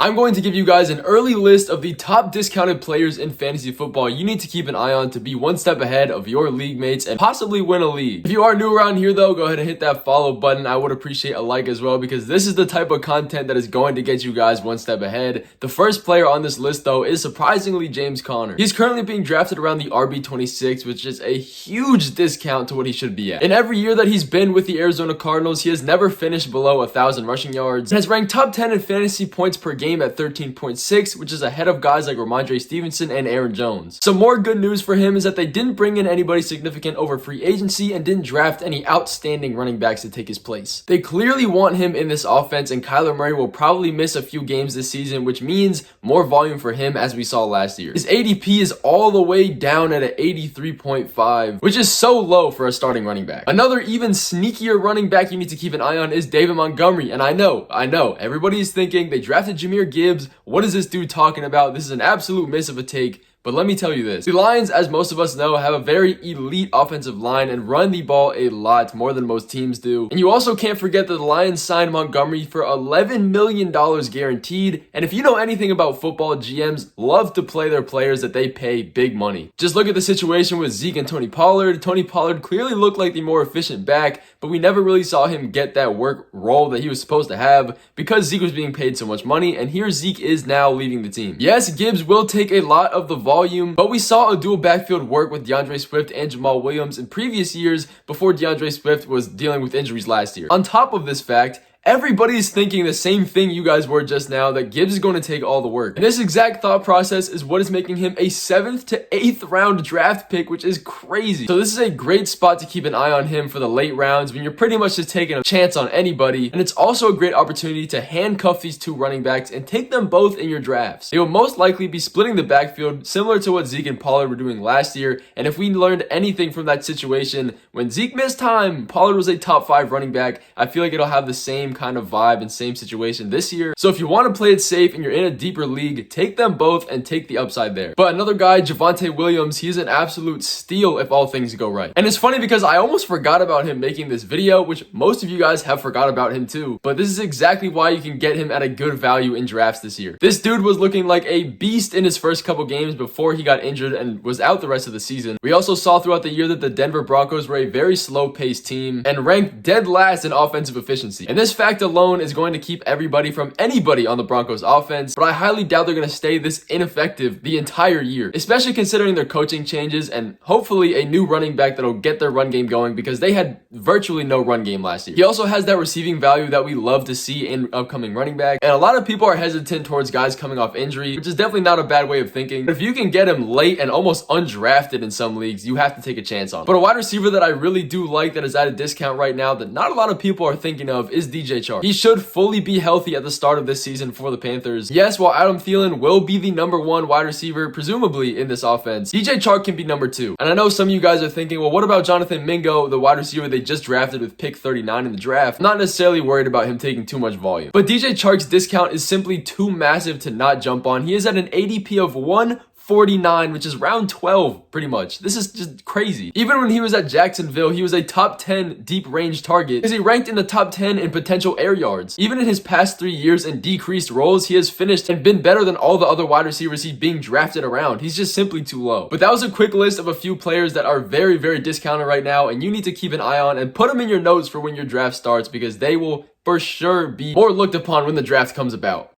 I'm going to give you guys an early list of the top discounted players in fantasy football you need to keep an eye on to be one step ahead of your league mates and possibly win a league. If you are new around here though, go ahead and hit that follow button. I would appreciate a like as well because this is the type of content that is going to get you guys one step ahead. The first player on this list though is surprisingly James Conner. He's currently being drafted around the RB26, which is a huge discount to what he should be at. In every year that he's been with the Arizona Cardinals, he has never finished below 1,000 rushing yards and has ranked top 10 in fantasy points per game at 13.6, which is ahead of guys like Ramondre Stevenson and Aaron Jones. Some more good news for him is that they didn't bring in anybody significant over free agency and didn't draft any outstanding running backs to take his place. They clearly want him in this offense, and Kyler Murray will probably miss a few games this season, which means more volume for him as we saw last year. His ADP is all the way down at an 83.5, which is so low for a starting running back. Another even sneakier running back you need to keep an eye on is David Montgomery, and I know, everybody is thinking they drafted Jahmyr Gibbs. What is this dude talking about? This is an absolute miss of a take. But let me tell you this. The Lions, as most of us know, have a very elite offensive line and run the ball a lot, more than most teams do. And you also can't forget that the Lions signed Montgomery for $11 million guaranteed. And if you know anything about football, GMs love to play their players that they pay big money. Just look at the situation with Zeke and Tony Pollard. Tony Pollard clearly looked like the more efficient back, but we never really saw him get that work role that he was supposed to have because Zeke was being paid so much money, and here Zeke is now leaving the team. Yes, Gibbs will take a lot of the volume, but we saw a dual backfield work with DeAndre Swift and Jamal Williams in previous years before DeAndre Swift was dealing with injuries last year. On top of this fact, everybody's thinking the same thing you guys were just now, that Gibbs is going to take all the work. And this exact thought process is what is making him a 7th to 8th round draft pick, which is crazy. So this is a great spot to keep an eye on him for the late rounds when you're pretty much just taking a chance on anybody. And it's also a great opportunity to handcuff these two running backs and take them both in your drafts. They will most likely be splitting the backfield similar to what Zeke and Pollard were doing last year. And if we learned anything from that situation, when Zeke missed time, Pollard was a top 5 running back. I feel like it'll have the same kind of vibe and same situation this year. So if you want to play it safe and you're in a deeper league, take them both and take the upside there. But another guy, Javonte Williams, he's an absolute steal if all things go right. And it's funny because I almost forgot about him making this video, which most of you guys have forgot about him too. But this is exactly why you can get him at a good value in drafts this year. This dude was looking like a beast in his first couple games before he got injured and was out the rest of the season. We also saw throughout the year that the Denver Broncos were a very slow-paced team and ranked dead last in offensive efficiency. And this fact alone is going to keep everybody from anybody on the Broncos offense, but I highly doubt they're going to stay this ineffective the entire year, especially considering their coaching changes and hopefully a new running back that'll get their run game going because they had virtually no run game last year. He also has that receiving value that we love to see in upcoming running back, and a lot of people are hesitant towards guys coming off injury, which is definitely not a bad way of thinking. But if you can get him late and almost undrafted in some leagues, you have to take a chance on him. But a wide receiver that I really do like that is at a discount right now that not a lot of people are thinking of is DJ Chark. He should fully be healthy at the start of this season for the Panthers. Yes, while Adam Thielen will be the number 1 wide receiver, presumably in this offense, DJ Chark can be number 2. And I know some of you guys are thinking, well, what about Jonathan Mingo, the wide receiver they just drafted with pick 39 in the draft? I'm not necessarily worried about him taking too much volume. But DJ Chark's discount is simply too massive to not jump on. He is at an ADP of 149, which is round 12 pretty much. This is just crazy. Even when he was at Jacksonville, he was a top 10 deep range target because he ranked in the top 10 in potential air yards. Even in his past 3 years in decreased roles, he has finished and been better than all the other wide receivers he's being drafted around. He's just simply too low. But that was a quick list of a few players that are very, very discounted right now, and you need to keep an eye on and put them in your notes for when your draft starts because they will for sure be more looked upon when the draft comes about.